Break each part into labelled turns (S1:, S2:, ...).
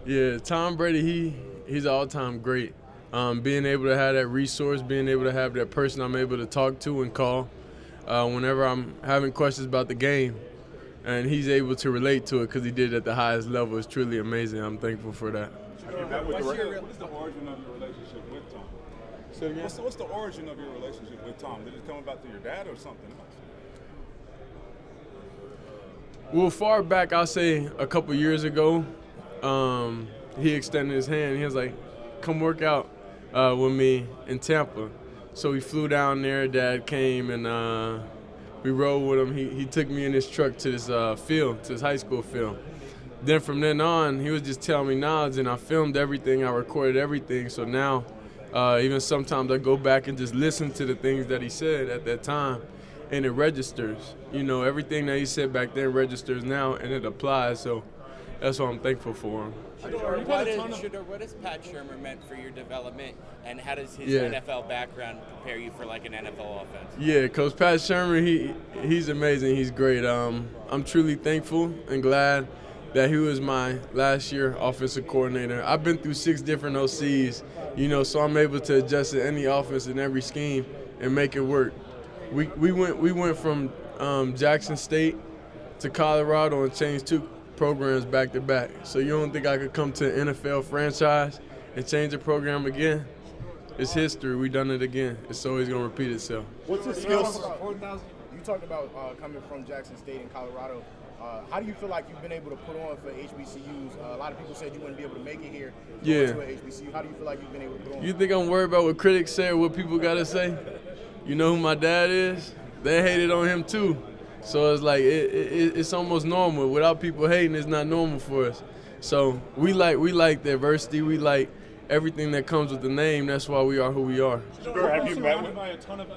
S1: Yeah, Tom Brady, he's an all-time great. Being able to have that resource, being able to have that person I'm able to talk to and call whenever I'm having questions about the game, and he's able to relate to it because he did it at the highest level is truly amazing. I'm thankful for that.
S2: What is the origin of your relationship with Tom? What's the origin of your relationship with Tom? Did it come about through your dad or something else?
S1: Well, far back, I'll say a couple years ago, he extended his hand. He was like, come work out with me in Tampa. So we flew down there. Dad came, and we rode with him. He took me in his truck to this field, to his high school field. Then from then on, he was just telling me knowledge, and I filmed everything. I recorded everything. So now, even sometimes I go back and just listen to the things that he said at that time, and it registers. You know, everything that he said back then registers now, and it applies. So that's what I'm thankful for him.
S3: Shedeur, what has Pat Shurmur meant for your development, and how does his NFL background prepare you for like an NFL offense?
S1: Yeah, Coach Pat Shurmur, he's amazing. He's great. I'm truly thankful and glad that he was my last year offensive coordinator. I've been through 6 different OCs, you know, so I'm able to adjust to any offense and every scheme and make it work. We went from Jackson State to Colorado and changed 2 programs back to back. So you don't think I could come to an NFL franchise and change the program again? It's history. We done it again. It's always gonna repeat itself.
S4: What's the skills? You talked about coming from Jackson State in Colorado. How do you feel like you've been able to put on for HBCUs? A lot of people said you wouldn't be able to make it here. To a HBCU. How do you feel like you've been able to put on?
S1: You think I'm worried about what critics say or what people gotta say? You know who my dad is? They hated on him too. So it's like it's almost normal. Without people hating, it's not normal for us. So we like diversity. We like everything that comes with the name. That's why we are who we are.
S5: Shedeur, have you met by a ton of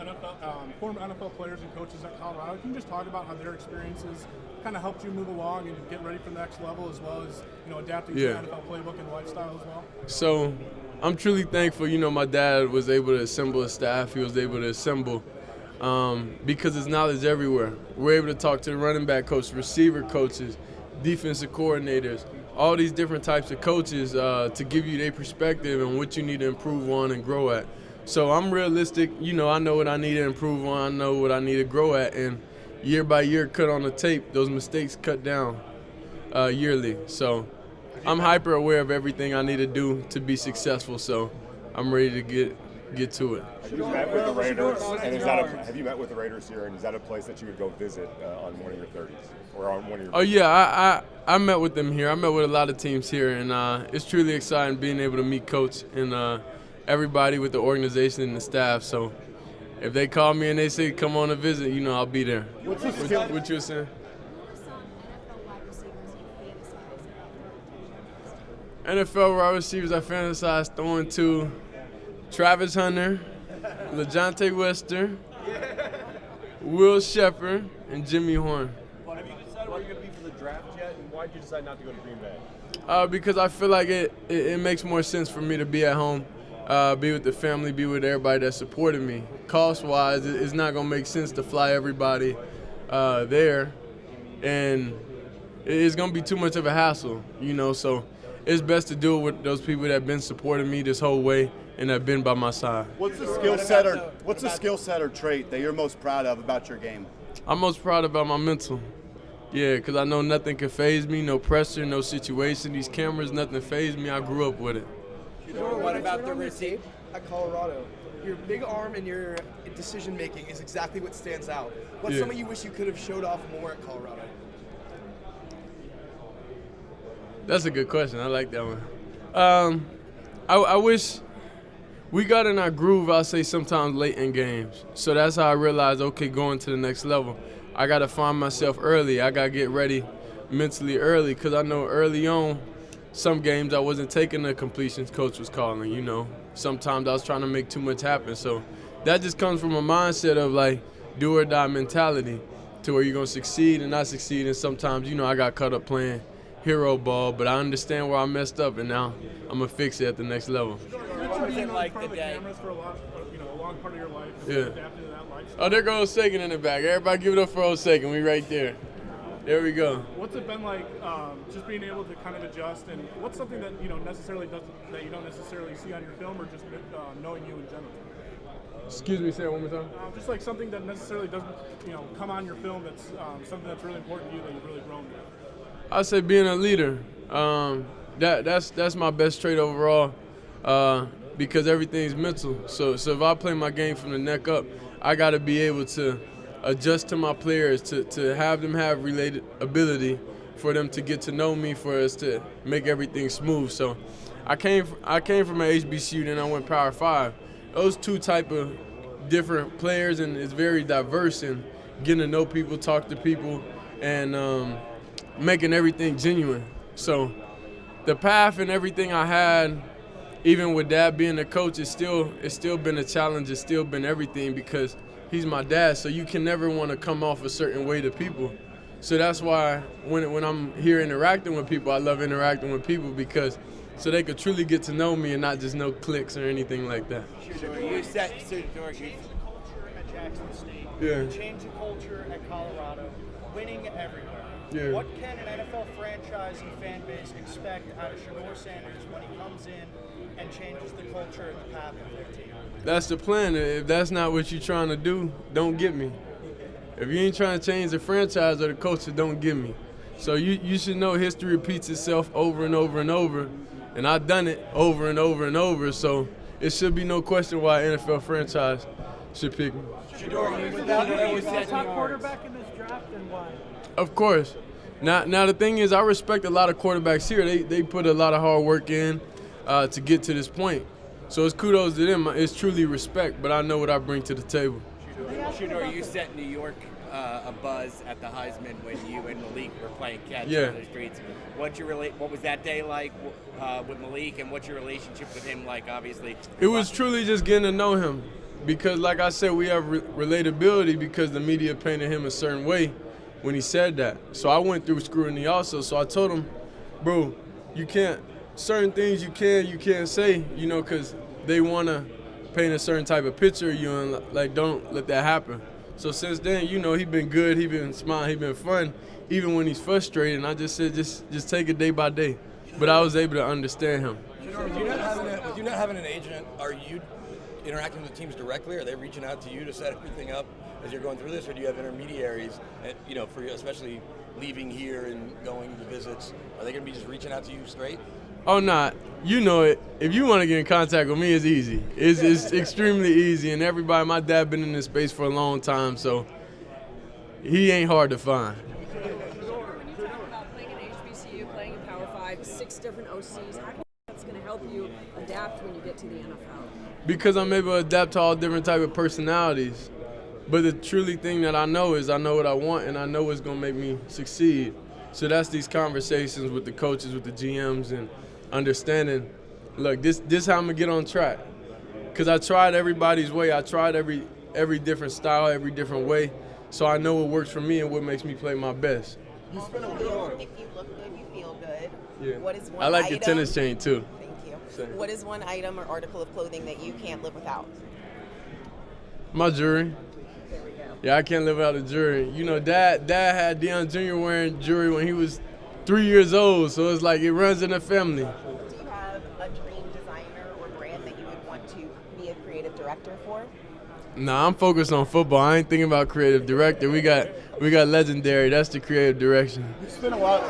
S5: former NFL players and coaches at Colorado? Can you just talk about how their experiences kind of helped you move along and get ready for the next level, as well as adapting to the NFL playbook and lifestyle as well?
S1: So I'm truly thankful. You know, my dad was able to assemble a staff. He was able to assemble. Because there's knowledge everywhere. We're able to talk to the running back coach, receiver coaches, defensive coordinators, all these different types of coaches to give you their perspective and what you need to improve on and grow at. So I'm realistic. You know, I know what I need to improve on. I know what I need to grow at. And year by year, cut on the tape, those mistakes cut down yearly. So I'm hyper aware of everything I need to do to be successful. So I'm ready to get to it.
S6: Have you met with the Raiders? And have you met with the Raiders here? And is that a place that you would go visit on one of your 30s or on one of your?
S1: Oh yeah, I met with them here. I met with a lot of teams here, and it's truly exciting being able to meet Coach and everybody with the organization and the staff. So if they call me and they say come on a visit, you know I'll be there. What you were saying? NFL wide receivers I fantasize throwing to Travis Hunter, LeJontay Wester, Will Shepard, and Jimmy Horn.
S7: Have you decided where you're going to be for the draft yet, and why did you decide not to go to Green Bay?
S1: Because I feel like it makes more sense for me to be at home, be with the family, be with everybody that supported me. Cost-wise, it's not going to make sense to fly everybody there, and it's going to be too much of a hassle, you know, so it's best to do it with those people that have been supporting me this whole way and have been by my side.
S4: What's the skill set or trait that you're most proud of about your game?
S1: I'm most proud about my mental. Yeah, because I know nothing can faze me, no pressure, no situation. These cameras, nothing faze me. I grew up with it.
S3: What about the receipt
S8: at Colorado? Your big arm and your decision making is exactly what stands out. What's something you wish you could have showed off more at Colorado?
S1: That's a good question. I like that one. I wish we got in our groove, I'll say, sometimes late in games. So that's how I realized, okay, going to the next level, I got to find myself early. I got to get ready mentally early because I know early on some games I wasn't taking the completions coach was calling, you know. Sometimes I was trying to make too much happen. So that just comes from a mindset of, like, do or die mentality to where you're going to succeed and not succeed. And sometimes, you know, I got caught up playing hero ball, but I understand where I messed up, and now I'm going to fix it at the next level.
S5: What was it like the cameras for a long part of your life?
S1: Yeah. Oh, there goes Sagan in the back. Everybody give it up for old Sagan. We right there. There we go.
S5: What's it been like, just being able to kind of adjust, and what's something that you don't necessarily see on your film, or just knowing you in general?
S1: Excuse me, say it one more time.
S5: Just like something that necessarily doesn't, come on your film. That's something that's really important to you that you've really grown with.
S1: I say being a leader. That's my best trait overall, because everything's mental. So if I play my game from the neck up, I got to be able to adjust to my players, to have them have related ability, for them to get to know me, for us to make everything smooth. So I came from an HBCU, then I went Power 5. Those two type of different players, and it's very diverse, and getting to know people, talk to people, and making everything genuine. So the path and everything I had, even with Dad being a coach, it's still been a challenge. It's still been everything, because he's my dad, so you can never want to come off a certain way to people. So that's why when I'm here interacting with people, I love interacting with people, because so they could truly get to know me and not just know clicks or anything like that.
S3: You said
S9: Change the culture at Jackson State.
S1: Yeah.
S9: Change the culture at Colorado. Winning everywhere.
S1: Yeah.
S9: What can an NFL franchise and fan base expect out of Shedeur Sanders when he comes in and changes the culture and the path of their team?
S1: That's the plan. If that's not what you're trying to do, don't get me. If you ain't trying to change the franchise or the culture, don't get me. So you should know history repeats itself over and over and over, and I've done it over and over and over, so it should be no question why an NFL franchise should pick me.
S9: Top quarterback in this draft, and why?
S1: Of course. Now the thing is, I respect a lot of quarterbacks here. They put a lot of hard work in to get to this point. So it's kudos to them. It's truly respect, but I know what I bring to the table.
S3: Shedeur, you set New York a buzz at the Heisman when you and Malik were playing catch
S1: Yeah.
S3: on the streets. What was that day like with Malik, and what's your relationship with him like, obviously?
S1: It was truly just getting to know him, because like I said, we have relatability, because the media painted him a certain way when he said that. So I went through scrutiny also. So I told him, bro, you can't, certain things you can't say, because they want to paint a certain type of picture of you, and like, don't let that happen. So since then, he been good, he been smiling, he been fun, even when he's frustrated. And I just said, just take it day by day. But I was able to understand him.
S10: With you not having an agent, are you interacting with teams directly? Are they reaching out to you to set everything up as you're going through this, or do you have intermediaries? For you, especially leaving here and going to visits, are they going to be just reaching out to you straight?
S1: Oh, nah, you know it. If you want to get in contact with me, it's easy. It's extremely easy, and everybody, my dad been in this space for a long time, so he ain't hard to find.
S11: When you talk about playing at HBCU, playing in Power 5, 6 different OCs, how do you think that's going to help you adapt when you get to the NFL?
S1: Because I'm able to adapt to all different type of personalities. But the truly thing that I know is I know what I want, and I know what's going to make me succeed. So that's these conversations with the coaches, with the GMs, and understanding, look, this how I'm going to get on track. Because I tried everybody's way. I tried every different style, every different way. So I know what works for me and what makes me play my best.
S12: If you look good, you feel good.
S1: Yeah.
S12: What is one
S1: I like
S12: item,
S1: your tennis chain, too.
S12: Thank you.
S1: Same.
S12: What is one item or article of clothing that you can't live without?
S1: My jewelry.
S12: There we go.
S1: Yeah, I can't live without a jewelry. Dad had Deion Jr. wearing jewelry when he was 3 years old, so it's like it runs in the family.
S12: Do you have a dream designer or brand that you would want to be a creative director for?
S1: Nah, I'm focused on football. I ain't thinking about creative director. We got legendary. That's the creative direction.
S4: It's been a while.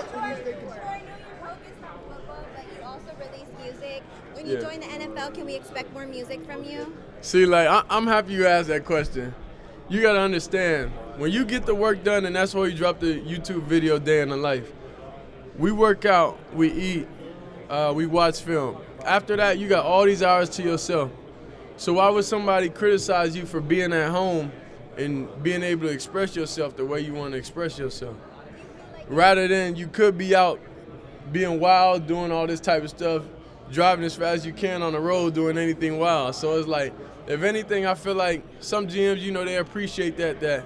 S13: When you join the NFL, can we expect more music from you?
S1: See, like, I'm happy you asked that question. You got to understand, when you get the work done, and that's why you drop the YouTube video Day in the Life, we work out, we eat, we watch film. After that, you got all these hours to yourself. So why would somebody criticize you for being at home and being able to express yourself the way you want to express yourself? Rather than you could be out being wild, doing all this type of stuff, driving as fast as you can on the road, doing anything wild. So it's like, if anything, I feel like some GMs, they appreciate that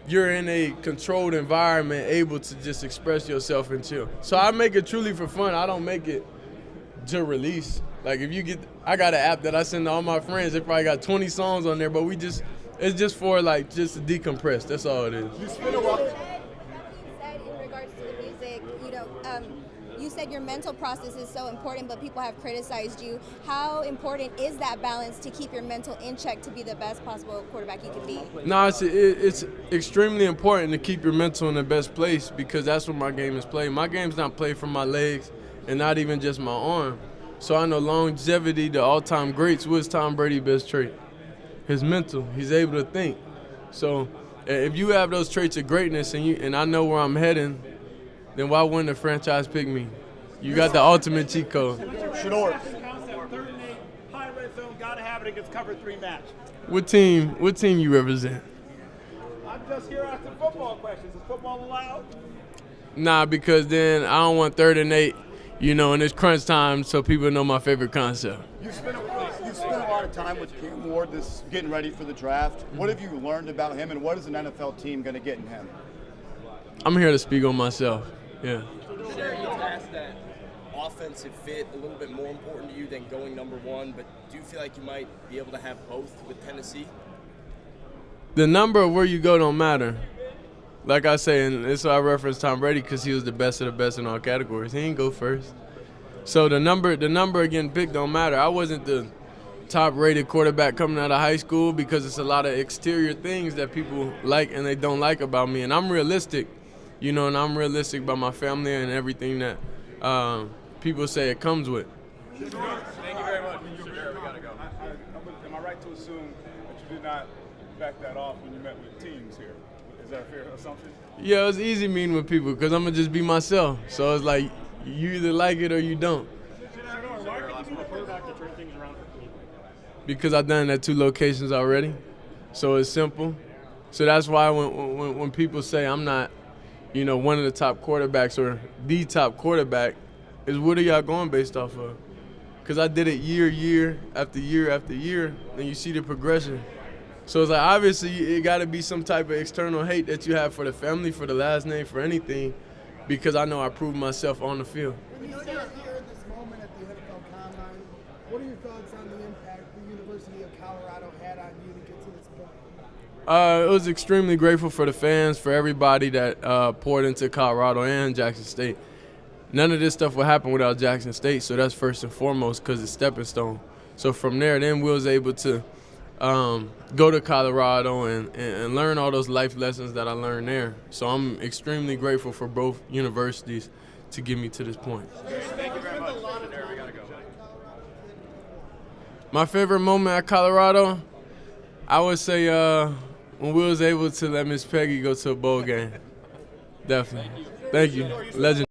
S1: you're in a controlled environment, able to just express yourself and chill. So I make it truly for fun. I don't make it to release. Like I got an app that I send to all my friends. They probably got 20 songs on there, but it's just for just to decompress. That's all it is.
S13: That being said, in said your mental process is so important, but people have criticized you. How important is that balance to keep your mental in check to be the best possible quarterback you can be?
S1: No, it's extremely important to keep your mental in the best place because that's what my game is played. My game's not played from my legs and not even just my arm. So I know longevity, the all-time greats, what's Tom Brady's best trait? His mental. He's able to think. So if you have those traits of greatness and I know where I'm heading, then why wouldn't the franchise pick me? You got the ultimate cheat code.
S14: Shedeur. Third and 8, high red zone, gotta have it against cover 3 match.
S1: What team you represent?
S14: I'm just here asking football questions. Is football allowed?
S1: Nah, because then I don't want 3rd and 8, and it's crunch time so people know my favorite concept.
S15: You spent a lot of time with Cam Ward getting ready for the draft. What have you learned about him, and what is an NFL team going to get in him?
S1: I'm here to speak on myself, yeah.
S10: Shedeur, you asked that offensive fit a little bit more important to you than going number 1, but do you feel like you might be able to have both with Tennessee?
S1: The number of where you go don't matter. Like I say, and it's why I reference Tom Brady because he was the best of the best in all categories. He didn't go first. So the number getting picked don't matter. I wasn't the top-rated quarterback coming out of high school because it's a lot of exterior things that people like and they don't like about me. And I'm realistic, and I'm realistic about my family and everything that people say it comes with.
S2: Thank you very much. Shedeur, we got to go. Am I right to assume that you did not back that off when you met with teams here? Is that a fair assumption?
S1: Yeah, it was easy meeting with people because I'm going to just be myself. So it's like you either like it or you don't. Because I've done it at 2 locations already. So it's simple. So that's why when people say I'm not, one of the top quarterbacks or the top quarterback, is what are y'all going based off of? Because I did it year after year after year, and you see the progression. So it's like obviously it got to be some type of external hate that you have for the family, for the last name, for anything, because I know I proved myself on the field.
S16: When you stand here at this moment at the NFL Combine, what are your thoughts on the impact the University of Colorado had on you to get to this point?
S1: It was extremely grateful for the fans, for everybody that poured into Colorado and Jackson State. None of this stuff would happen without Jackson State, so that's first and foremost because it's stepping stone. So from there, then we was able to go to Colorado and learn all those life lessons that I learned there. So I'm extremely grateful for both universities to get me to this point.
S14: Thank you very much. Shedeur, we got to go.
S1: My favorite moment at Colorado, I would say when we was able to let Miss Peggy go to a bowl game. Definitely. Thank you. Legend.